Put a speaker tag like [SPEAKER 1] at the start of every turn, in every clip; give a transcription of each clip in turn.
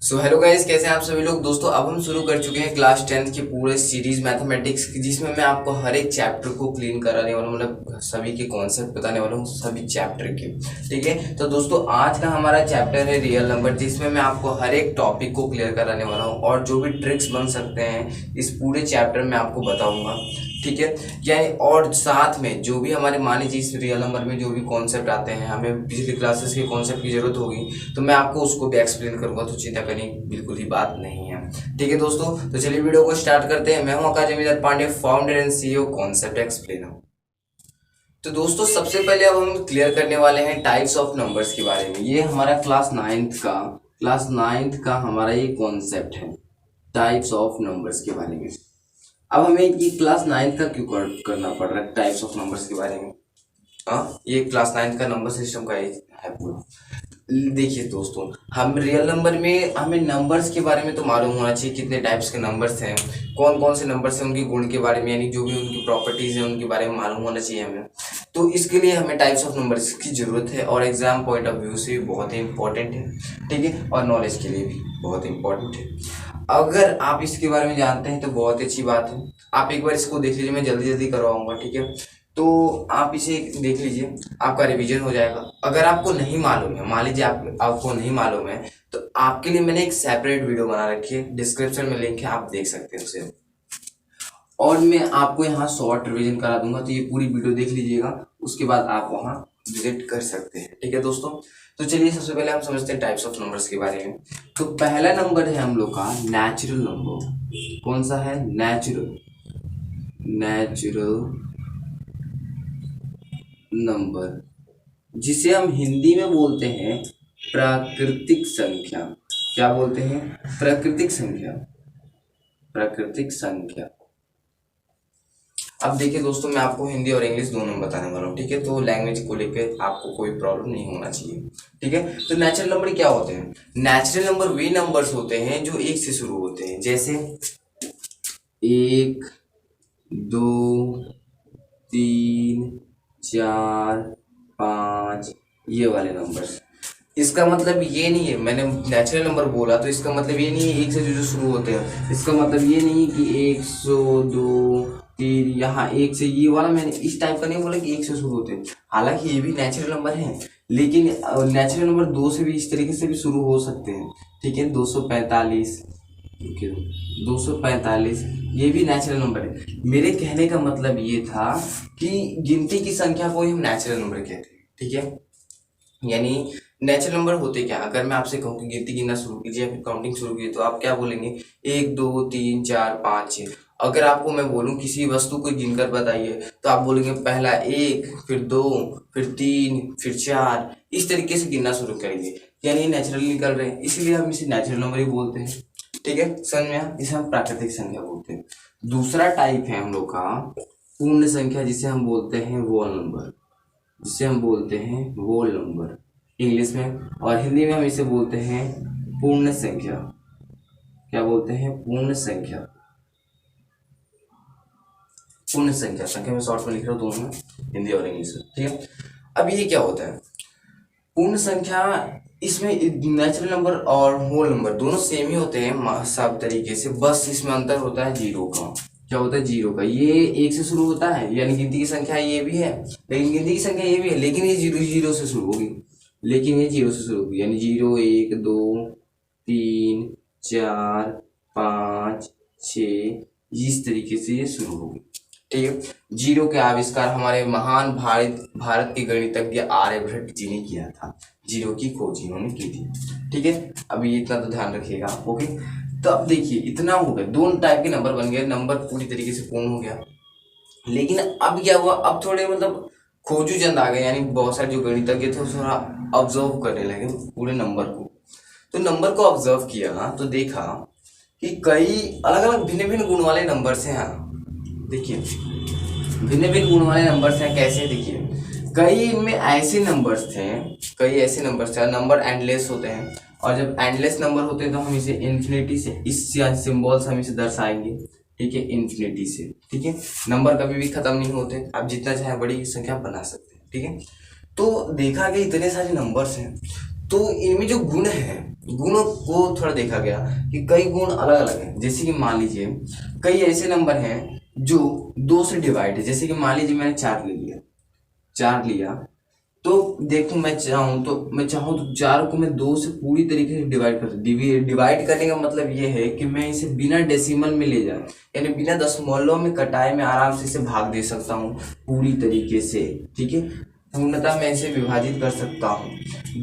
[SPEAKER 1] So hello guys, कैसे हैं आप सभी लोग। दोस्तों अब हम शुरू कर चुके हैं क्लास 10 की पूरे सीरीज मैथमेटिक्स की, जिसमें मैं आपको हर एक चैप्टर को क्लीन कराने वाला हूँ, मतलब सभी के कॉन्सेप्ट बताने वाला हूँ सभी चैप्टर के। ठीक है, तो दोस्तों आज का हमारा चैप्टर है रियल नंबर, जिसमें मैं आपको हर एक टॉपिक को क्लियर कराने वाला हूँ और जो भी ट्रिक्स बन सकते हैं इस पूरे चैप्टर में आपको बताऊंगा। ठीक है, यानी और साथ में जो भी हमारे मान लीजिए इस रियल नंबर में जो भी कॉन्सेप्ट आते हैं, हमें पिछली क्लासेस के कॉन्सेप्ट की जरूरत होगी तो मैं आपको उसको भी एक्सप्लेन करूंगा, तो चिंता करने की बिल्कुल ही बात नहीं है। ठीक है दोस्तों, तो चलिए वीडियो को स्टार्ट करते हैं। मैं हूं Akash Zamindar Pandey, founder and CEO concept explainer. तो दोस्तों सबसे पहले अब हम क्लियर करने वाले हैं टाइप्स ऑफ नंबर्स के बारे में। ये हमारा क्लास नाइन्थ का हमारा ये कॉन्सेप्ट है टाइप्स ऑफ नंबर्स के बारे में। अब हमें ये क्लास नाइन्थ का क्यों करना पड़ रहा है टाइप्स ऑफ नंबर्स के बारे में। हाँ, ये क्लास नाइन्थ का नंबर सिस्टम का है पूरा। देखिए दोस्तों, हम रियल नंबर में हमें नंबर्स के बारे में तो मालूम होना चाहिए, कितने टाइप्स के नंबर्स हैं, कौन कौन से नंबर्स हैं, उनके गुण के बारे में, यानी जो भी उनकी प्रॉपर्टीज हैं उनके बारे में मालूम होना चाहिए हमें। तो इसके लिए हमें टाइप्स ऑफ नंबर्स की जरूरत है और एग्जाम पॉइंट ऑफ व्यू से भी बहुत ही इंपॉर्टेंट है। ठीक है, और नॉलेज के लिए भी बहुत इंपॉर्टेंट है। अगर आप इसके बारे में जानते हैं तो बहुत अच्छी बात है। आप एक बार इसको देख लीजिए, मैं जल्दी जल्दी करवाऊंगा। ठीक है, तो आप इसे देख लीजिए, आपका रिवीजन हो जाएगा। अगर आपको नहीं मालूम है, मान लीजिए आपको नहीं मालूम है, तो आपके लिए मैंने एक सेपरेट वीडियो बना रखी है, डिस्क्रिप्शन में लिंक है, आप देख सकते हैं उसे। और मैं आपको यहाँ शॉर्ट रिवीजन करा दूंगा, तो ये पूरी वीडियो देख लीजिएगा, उसके बाद आप वहाँ विजिट कर सकते हैं। ठीक है दोस्तों, तो चलिए सबसे पहले हम समझते हैं टाइप्स ऑफ नंबर्स के बारे में। तो पहला नंबर है हम लोग का नेचुरल नंबर। कौन सा है? नेचुरल नंबर, जिसे हम हिंदी में बोलते हैं प्राकृतिक संख्या। क्या बोलते हैं? प्राकृतिक संख्या। अब देखिए दोस्तों, मैं आपको हिंदी और इंग्लिश दोनों बताने वाला हूँ। ठीक है, तो लैंग्वेज को लेकर आपको कोई प्रॉब्लम नहीं होना चाहिए। ठीक है, तो नेचुरल नंबर क्या होते हैं? नेचुरल नंबर वे नंबर्स होते हैं जो एक से शुरू होते हैं, जैसे 1, 2, 3, 4, 5, ये वाले नंबर्स। इसका मतलब ये नहीं है, मैंने नेचुरल नंबर बोला तो इसका मतलब ये नहीं है एक से जो शुरू होते हैं, इसका मतलब ये नहीं है कि 100, 2, 3, यहाँ एक से, ये वाला मैंने इस टाइप का नहीं बोला कि एक से शुरू होते हैं। हालांकि ये भी नेचुरल नंबर है, लेकिन नेचुरल नंबर 2 से भी इस तरीके से भी शुरू हो सकते हैं। ठीक है, 245, 245 ये भी नेचुरल नंबर है। मेरे कहने का मतलब ये था कि गिनती की संख्या को ही हम नेचुरल नंबर कहते हैं। ठीक है, यानी नेचुरल नंबर होते क्या? अगर मैं आपसे कहूँ कि गिनती गिनना शुरू कीजिए या फिर काउंटिंग शुरू कीजिए, तो आप क्या बोलेंगे? 1, 2, 3, 4, 5, 6। अगर आपको मैं बोलूँ किसी वस्तु को गिनकर बताइए, तो आप बोलेंगे पहला 1, फिर 2, फिर 3, फिर 4, इस तरीके से गिनना शुरू करेंगे, यानी नेचुरली निकल रहे हैं, इसलिए हम इसे नेचुरल नंबर ही बोलते हैं। ठीक है, समझ में? इसे हम प्राकृतिक संख्या बोलते हैं। दूसरा टाइप है हम लोग का पूर्ण संख्या, जिसे हम बोलते हैं होल नंबर इंग्लिश में, और हिंदी में हम इसे बोलते हैं पूर्ण संख्या। क्या बोलते हैं? पूर्ण संख्या संख्या में शॉर्ट में लिख रहा हूँ दोनों में, हिंदी और इंग्लिश में। ठीक है, अब ये क्या होता है पूर्ण संख्या? इसमें नेचुरल नंबर और होल नंबर दोनों सेम ही होते हैं सब तरीके से, बस इसमें अंतर होता है जीरो का। क्या होता है? जीरो का। ये एक से शुरू होता है, यानी गिनती की संख्या ये भी है, लेकिन ये जीरो से शुरू होगी, यानी 0, 1, 2, 3, 4, 5, 6, इस तरीके से ये शुरू होगी। ठीक है, जीरो के आविष्कार हमारे महान भारत के गणितज्ञ आर्यभट्ट जी ने किया था। जीरो की खोज इन्होंने की थी। ठीक है, अभी इतना तो ध्यान रखिएगा। ओके, तो अब देखिए इतना हो गया, दोनों टाइप के नंबर बन गए, नंबर पूरी तरीके से पूर्ण हो गया। लेकिन अब क्या हुआ? अब थोड़े मतलब खोजू चंद आ गए, यानी बहुत सारे जो गणितज्ञ थे थोड़ा ऑब्जर्व करने लगे पूरे नंबर को। तो नंबर को ऑब्जर्व किया तो देखा कि कई अलग अलग भिन्न भिन्न गुण वाले नंबर्स हैं। देखिए भिन्न भिन्न गुण वाले नंबर्स हैं। कैसे? देखिए कई ऐसे नंबर्स थे, नंबर एंडलेस होते हैं, और जब एंडलेस नंबर होते हैं तो हम इसे इन्फिनिटी से, इस सिंबल से हम इसे दर्शाएंगे। ठीक है, इन्फिनिटी से। ठीक है, नंबर कभी भी खत्म नहीं होते, आप जितना चाहे बड़ी संख्या बना सकते हैं। ठीक है, तो देखा कि इतने सारे नंबर्स हैं, तो इनमें जो गुण है, गुणों को थोड़ा देखा गया कि कई गुण अलग अलग हैं। जैसे कि मान लीजिए कई ऐसे नंबर हैं जो 2 से डिवाइड है। जैसे कि मान लीजिए मैंने 4 ले लिया, 4 लिया, तो देखो मैं चाहूँ तो 4 को मैं 2 से पूरी तरीके से डिवाइड कर दूँ। डिवाइड करने का मतलब ये है कि मैं इसे बिना डेसिमल में ले जाऊँ, यानी बिना दशमलव में कटाए मैं आराम से इसे भाग दे सकता हूँ पूरी तरीके से। ठीक है, पूर्णतः मैं इसे विभाजित कर सकता हूँ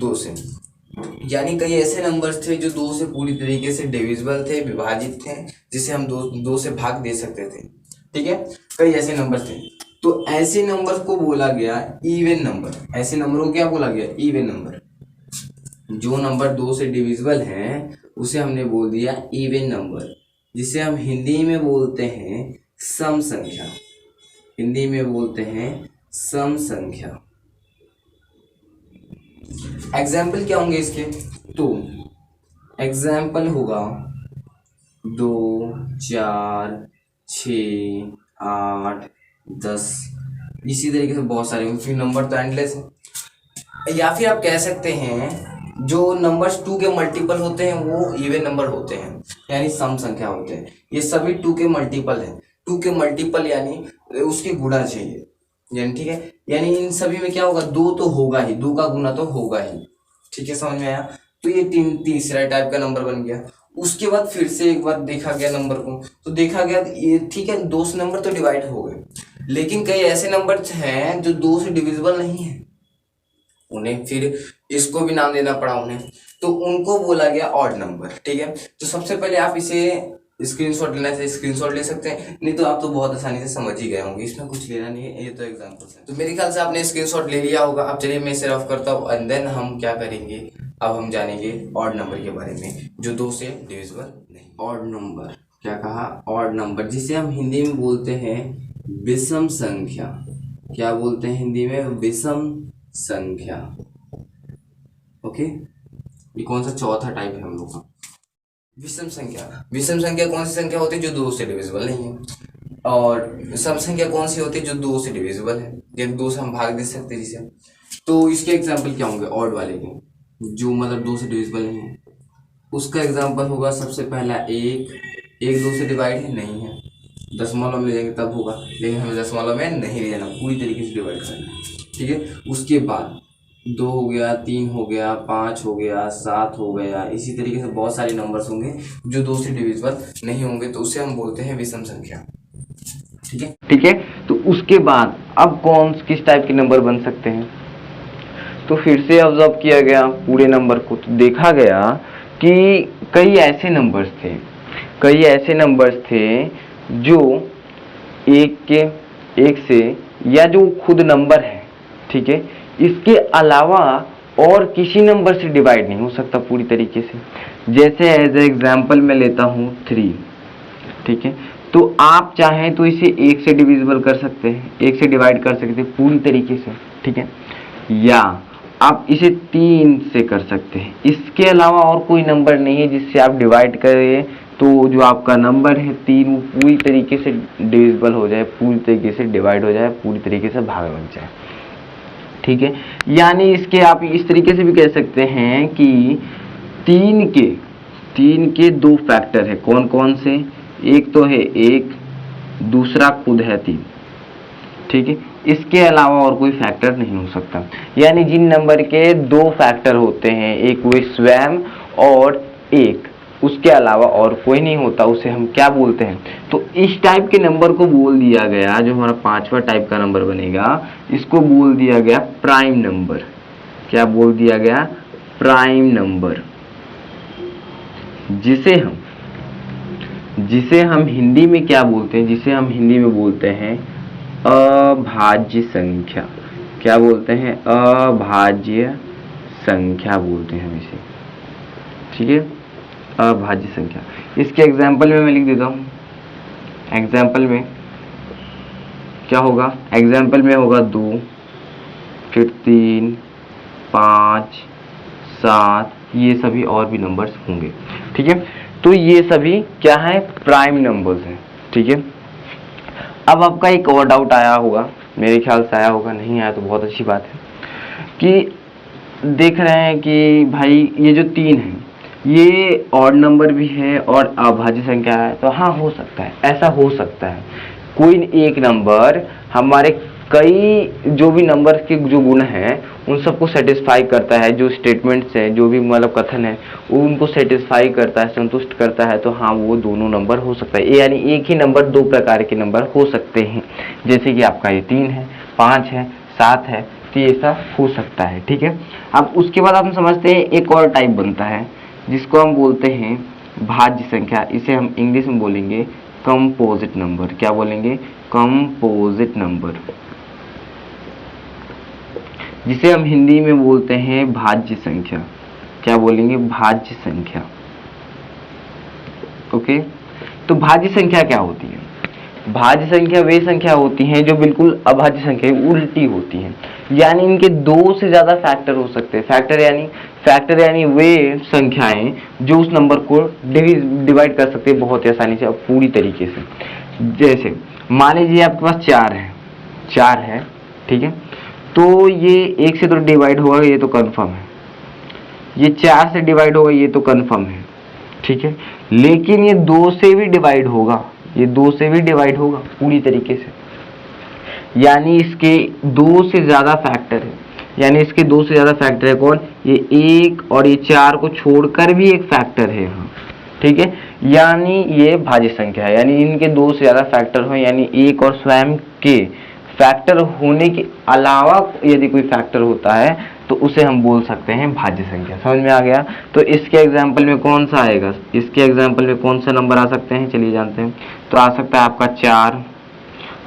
[SPEAKER 1] 2 से। यानी कई ऐसे नंबर्स थे जो 2 से पूरी तरीके से डिविजिबल थे, विभाजित थे, जिसे हम दो से भाग दे सकते थे। ठीक है, कई ऐसे नंबर थे। तो ऐसे नंबर को बोला गया इवन नंबर। ऐसे नंबरों को क्या बोला गया? Even number. जो नंबर 2 से डिविजिबल हैं उसे हमने बोल दिया इवन नंबर, जिसे हम हिंदी में बोलते हैं सम संख्या। हिंदी में बोलते हैं सम संख्या। एग्जाम्पल क्या होंगे इसके? तो एग्जाम्पल होगा 2, 4, 6, 8, 10, इसी तरीके से बहुत सारे, फिर नंबर तो एंडलेस है। या फिर आप कह सकते हैं जो नंबर्स 2 के मल्टीपल होते हैं वो इवन नंबर होते हैं, यानी सम संख्या होते हैं। ये सभी 2 के मल्टीपल हैं। 2 के मल्टीपल यानी उसके गुणा चाहिए, यानी ठीक है, यानी इन सभी में क्या होगा? 2 तो होगा ही, 2 का गुना तो होगा ही। ठीक है, समझ में आया? तो ये तीसरा टाइप का नंबर बन गया। उसके बाद फिर से एक बार देखा गया नंबर को, तो देखा गया ये ठीक है 2 से नंबर तो डिवाइड हो गए, लेकिन कई ऐसे नंबर हैं जो 2 से डिविजिबल नहीं है, उन्हें फिर इसको भी नाम देना पड़ा उन्हें, तो उनको बोला गया ऑड नंबर। ठीक है, तो सबसे पहले आप इसे स्क्रीनशॉट लेना चाहिए, स्क्रीनशॉट ले सकते हैं, नहीं तो आप तो बहुत आसानी से समझ ही गए होंगे, इसमें कुछ लेना नहीं है, ये तो एग्जांपल्स है। तो मेरे ख्याल से आपने स्क्रीनशॉट ले लिया होगा। अब चलिए मैं इसे रफ करता हूँ एंड देन हम क्या करेंगे, अब हम जानेंगे ऑड नंबर के बारे में जो 2 से डिविजिबल नहीं। ऑड नंबर क्या कहा? ऑड नंबर, जिसे हम हिंदी में बोलते हैं विषम संख्या। क्या बोलते हैं हिंदी में? विषम संख्या। ओके, ये कौन सा चौथा टाइप है हम लोग का? विषम संख्या। विषम संख्या कौन सी संख्या होती है? जो 2 से डिविजिबल नहीं है। और सम संख्या कौन सी होती है? जो 2 से डिविजिबल है, यानी 2 से हम भाग दे सकते हैं जिसे। तो इसके एग्जाम्पल क्या होंगे ऑड वाले के, जो मतलब 2 से डिविजिबल नहीं है? उसका एग्जाम्पल होगा सबसे पहला 1। 1 2 से डिवाइड है? नहीं है। दशमलव में ले जाएंगे तब होगा, लेकिन हमें दशमलव में नहीं ले जाना, पूरी तरीके से डिवाइड करना है। ठीक है, उसके बाद 2 हो गया, 3 हो गया, 5 हो गया, 7 हो गया, इसी तरीके से बहुत सारे नंबर्स होंगे जो 2 से डिविजिबल नहीं होंगे, तो उसे हम बोलते हैं विषम संख्या। ठीक है,
[SPEAKER 2] ठीक है। तो उसके बाद अब किस टाइप के नंबर बन सकते हैं? तो फिर से ऑब्जर्व किया गया पूरे नंबर को, तो देखा गया कि कई ऐसे नंबर्स थे जो एक से या जो खुद नंबर है, ठीक है, इसके अलावा और किसी नंबर से डिवाइड नहीं हो सकता पूरी तरीके से। जैसे एज एग्जाम्पल मैं लेता हूँ 3, ठीक है, तो आप चाहें तो इसे 1 से डिविजिबल कर सकते हैं, 1 से डिवाइड कर सकते हैं पूरी तरीके से, ठीक है, या आप इसे 3 से कर सकते हैं। इसके अलावा और कोई नंबर नहीं है जिससे आप डिवाइड करें तो जो आपका नंबर है 3 वो पूरी तरीके से डिविजिबल हो जाए, पूरी तरीके से डिवाइड हो जाए, पूरी तरीके से भाग बन जाए। ठीक है, यानी इसके आप इस तरीके से भी कह सकते हैं कि 3 के 2 फैक्टर है। कौन कौन से? एक तो है 1, दूसरा खुद है 3। ठीक है, इसके अलावा और कोई फैक्टर नहीं हो सकता। यानी जिन नंबर के 2 फैक्टर होते हैं, एक वो स्वयं और एक, उसके अलावा और कोई नहीं होता, उसे हम क्या बोलते हैं? तो इस टाइप के नंबर को बोल दिया गया, जो हमारा 5वां टाइप का नंबर बनेगा, इसको बोल दिया गया प्राइम नंबर। क्या बोल दिया गया? प्राइम नंबर, जिसे हम हिंदी में क्या बोलते हैं? जिसे हम हिंदी में बोलते हैं अभाज्य संख्या। क्या बोलते हैं? अभाज्य संख्या बोलते हैं हम इसे। ठीक है, अभाज्य संख्या। इसके एग्जाम्पल में मैं लिख देता हूँ। एग्जाम्पल में क्या होगा? एग्जाम्पल में होगा 2, फिर 3, 5, 7, ये सभी और भी नंबर्स होंगे। ठीक है, तो ये सभी क्या है? प्राइम नंबर्स हैं। ठीक है, अब आपका एक और डाउट आया होगा, मेरे ख्याल से आया होगा, नहीं आया तो बहुत अच्छी बात है, कि देख रहे हैं कि भाई ये जो 3 है ये ऑड नंबर भी है और अभाज्य संख्या है, तो हाँ हो सकता है, ऐसा हो सकता है कोई एक नंबर हमारे कई जो भी नंबर के जो गुण हैं उन सबको सेटिस्फाई करता है, जो स्टेटमेंट्स हैं, जो भी मतलब कथन है वो उनको सेटिस्फाई करता है, संतुष्ट करता है, तो हाँ वो दोनों नंबर हो सकता है। यानी एक ही नंबर दो प्रकार के नंबर हो सकते हैं, जैसे कि आपका ये 3 है, 5 है, 7 है, तो ये ऐसा हो सकता है। ठीक है, अब उसके बाद हम समझते हैं एक और टाइप बनता है जिसको हम बोलते हैं भाज्य संख्या। इसे हम इंग्लिश में बोलेंगे कंपोजिट नंबर। क्या बोलेंगे? कंपोजिट नंबर, जिसे हम हिंदी में बोलते हैं भाज्य संख्या। क्या बोलेंगे? भाज्य संख्या। ओके, तो भाज्य संख्या क्या होती है? भाज्य संख्या वे संख्या होती हैं जो बिल्कुल अभाज्य संख्या उल्टी होती हैं, यानी इनके दो से ज्यादा फैक्टर हो सकते हैं। फैक्टर यानी वे संख्याएं जो उस नंबर को डिवाइड कर सकते हैं बहुत आसानी से और पूरी तरीके से। जैसे मान लीजिए आपके पास 4 है, ठीक है, तो ये 1 से तो डिवाइड होगा, ये तो कंफर्म है। ये 4 से डिवाइड होगा, ये तो कंफर्म है, ठीक है। लेकिन ये 2 से भी डिवाइड होगा, ये 2 से भी डिवाइड होगा पूरी तरीके से, यानी इसके 2 से ज्यादा फैक्टर है। यानी इसके 2 से ज्यादा फैक्टर है कौन? ये 1 और ये 4 को छोड़कर भी एक फैक्टर है यहाँ, ठीक है। यानी ये भाज्य संख्या है, यानी इनके 2 से ज्यादा फैक्टर हो, यानी 1 और स्वयं के फैक्टर होने के अलावा यदि कोई फैक्टर होता है तो उसे हम बोल सकते हैं भाज्य संख्या। समझ में आ गया? तो इसके एग्जाम्पल में कौन सा आएगा? इसके एग्जाम्पल में कौन सा नंबर आ सकते हैं? चलिए जानते हैं। तो आ सकता है आपका 4,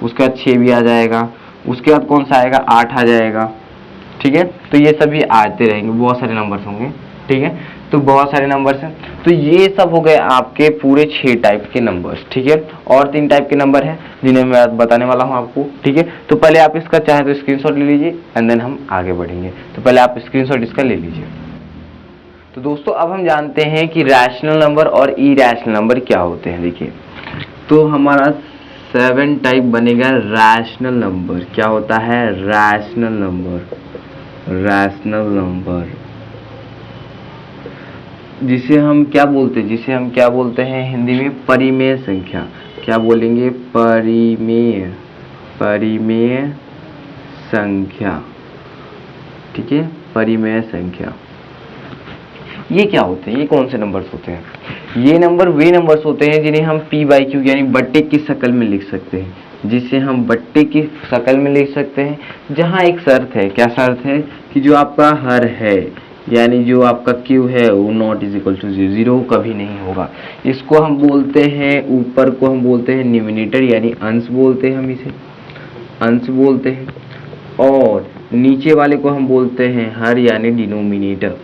[SPEAKER 2] उसके बाद 6 भी आ जाएगा, उसके बाद कौन सा आएगा? 8 आ जाएगा, ठीक है। तो ये सभी आते रहेंगे, बहुत सारे नंबर्स होंगे, ठीक है। तो बहुत सारे नंबर्स हैं, तो ये सब हो गए आपके पूरे 6 टाइप के नंबर्स, ठीक है। और 3 टाइप के नंबर हैं जिन्हें मैं बताने वाला हूं आपको, ठीक है। तो पहले आप इसका चाहे तो स्क्रीनशॉट ले लीजिए एंड देन हम आगे बढ़ेंगे। तो पहले आप स्क्रीनशॉट इसका ले लीजिए। तो दोस्तों अब हम जानते हैं कि रैशनल नंबर और इरैशनल नंबर क्या होते हैं। देखिए, तो हमारा 7 टाइप बनेगा रैशनल नंबर। क्या होता है? Rational number. रैशनल नंबर जिसे हम क्या बोलते हैं? जिसे हम क्या बोलते हैं हिंदी में? परिमेय संख्या। क्या बोलेंगे? परिमेय, परिमेय संख्या, ठीक है, परिमेय संख्या। ये क्या होते हैं? ये कौन से नंबर्स होते हैं? ये नंबर वे नंबर्स होते हैं जिन्हें हम p/q यानी बट्टे की शक्ल में लिख सकते हैं, जिसे हम बट्टे की शक्ल में लिख सकते हैं, जहां एक शर्त है। क्या शर्त है? कि जो आपका हर है यानी जो आपका q है वो नॉट इज इक्वल टू 0 कभी नहीं होगा। इसको हम बोलते हैं, ऊपर को हम बोलते हैं न्यूमिनेटर यानी अंश बोलते हैं, हम इसे अंश बोलते हैं, और नीचे वाले को हम बोलते हैं हर यानी डिनोमिनेटर,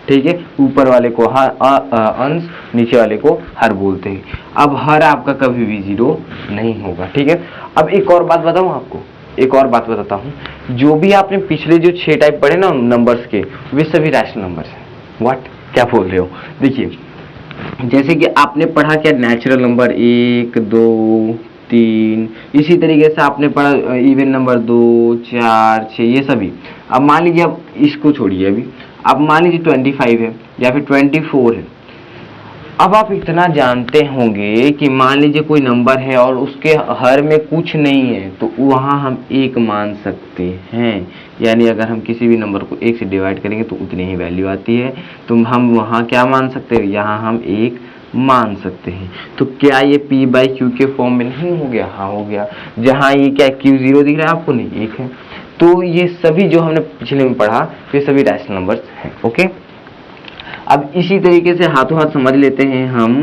[SPEAKER 2] ठीक है। ऊपर वाले को अंश, नीचे वाले को हर बोलते हैं। अब हर आपका कभी भी 0 नहीं होगा, ठीक है। अब एक और बात बताऊं आपको, एक और बात बताता हूं। जो भी आपने पिछले जो 6 टाइप पढ़े ना नंबर्स के, वे सभी रैशनल नंबर्स हैं। व्हाट? क्या बोल रहे हो? देखिए, जैसे कि आपने पढ़ा क्या नेचुरल नंबर 1, 2, 3, इसी तरीके से आपने पढ़ा इवन नंबर 2, 4, 6, ये सभी। अब मान लीजिए, अब इसको छोड़िए, अभी अब मान लीजिए 25 है या फिर 24 है। अब आप इतना जानते होंगे कि मान लीजिए कोई नंबर है और उसके हर में कुछ नहीं है, तो वहां हम 1 मान सकते हैं। यानी अगर हम किसी भी नंबर को 1 से डिवाइड करेंगे तो उतनी ही वैल्यू आती है, तो हम वहां क्या मान सकते हैं? यहाँ हम 1 मान सकते हैं। तो क्या ये p/q के फॉर्म में नहीं हो गया? हाँ हो गया। जहां ये क्या q0 दिख रहा है आपको? नहीं, 1 है। तो ये सभी जो हमने पिछले में पढ़ा ये सभी रैशनल नंबर्स हैं, ओके। अब इसी तरीके से हाथों हाथ समझ लेते हैं हम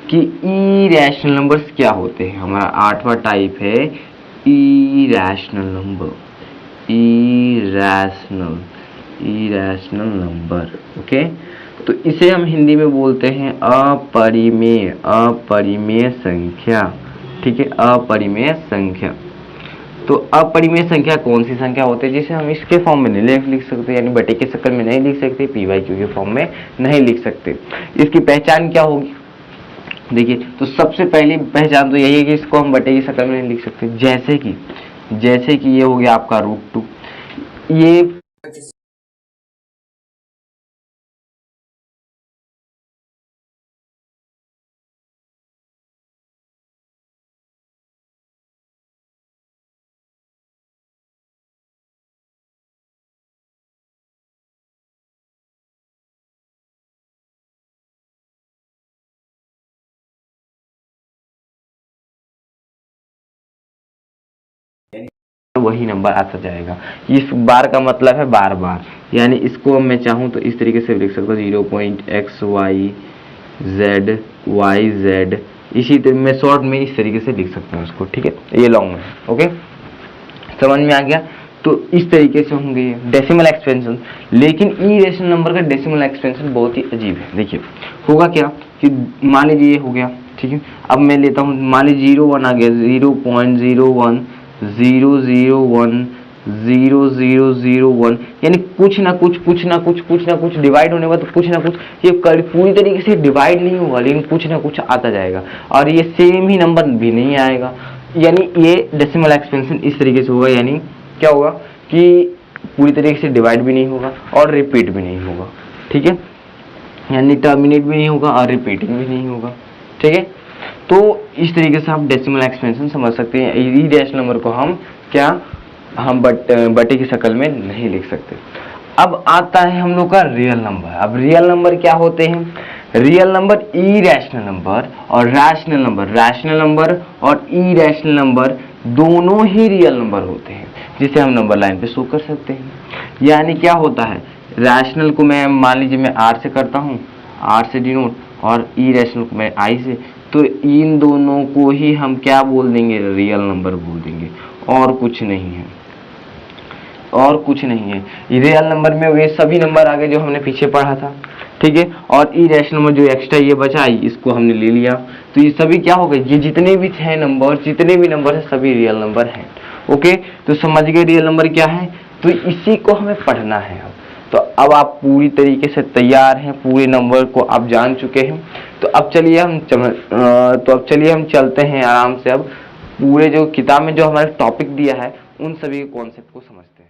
[SPEAKER 2] कि इरैशनल नंबर्स क्या होते हैं। हमारा 8वां टाइप है irrational number. Irrational number, okay. तो इसे हम हिंदी में बोलते हैं अपरिमेय संख्या, ठीक है, अपरिमेय संख्या। तो अपरिमेय संख्या कौन सी संख्या होती है जिसे हम इसके फॉर्म में नहीं लिख सकते, यानी बटे के शक्ल में नहीं लिख सकते, p/q के फॉर्म में नहीं लिख सकते। इसकी पहचान क्या होगी? देखिए, तो सबसे पहली पहचान तो यही है कि इसको हम बटे की शक्ल में नहीं लिख सकते। जैसे कि ये हो गया आपका √2, ये वही नंबर आता जाएगा। इस बार का मतलब है बार बार, यानी इसको मैं चाहूँ तो इस तरीके से लिख सकता हूँ 0.xyz इसी तरह मैं शॉर्ट में इस तरीके से लिख सकता हूँ इसको, ठीक है, ये लॉन्ग में। ओके, समझ में आ गया। तो इस तरीके से होंगे डेसिमल एक्सपेंशन। लेकिन इरेशनल नंबर का डेसिमल एक्सपेंशन बहुत ही अजीब है। देखिए होगा क्या कि मान लीजिए ये हो गया, ठीक है, अब मैं लेता हूँ, मान लीजिए 0 1 आ गया, 0.0100100001, यानी कुछ ना कुछ डिवाइड होने के बाद कुछ ना कुछ, ये पूरी तरीके से डिवाइड नहीं होगा लेकिन कुछ ना कुछ आता जाएगा, और ये सेम ही नंबर भी नहीं आएगा। यानी ये डेसिमल एक्सपेंशन इस तरीके से होगा, यानी क्या होगा कि पूरी तरीके से डिवाइड भी नहीं होगा और रिपीट भी नहीं होगा, ठीक है, यानी टर्मिनेट भी नहीं होगा और रिपीटिंग भी नहीं होगा, ठीक है। तो इस तरीके से आप डेसिमल एक्सपेंशन समझ सकते हैं। ई डैश नंबर को हम बटे की शक्ल में नहीं लिख सकते। अब आता है हम लोग का रियल नंबर। अब रियल नंबर क्या होते हैं? रियल नंबर इरेशनल नंबर और रैशनल नंबर और इरेशनल नंबर दोनों ही रियल नंबर होते हैं, जिसे हम नंबर लाइन पे शो कर सकते हैं। यानी क्या होता है, रैशनल को मैं मान लीजिए मैं आर से करता हूँ, आर से डिनोट, और इरेशनल को मैं आई से, तो इन दोनों को ही हम क्या बोल देंगे, रियल नंबर बोल देंगे, और कुछ नहीं है, और कुछ नहीं है। रियल नंबर में वे सभी नंबर आ गए जो हमने पीछे पढ़ा था, ठीक है, और इरेशनल नंबर जो एक्स्ट्रा ये बचा इसको हमने ले लिया, तो ये सभी क्या हो गए, ये जितने भी थे नंबर, जितने भी नंबर है सभी रियल नंबर हैं। ओके, तो समझ गए रियल नंबर क्या है, तो इसी को हमें पढ़ना है। तो अब आप पूरी तरीके से तैयार हैं, पूरे नंबर को आप जान चुके हैं। तो अब चलिए हम चलते हैं आराम से, अब पूरे जो किताब में जो हमारे टॉपिक दिया है उन सभी के कॉन्सेप्ट को समझते हैं।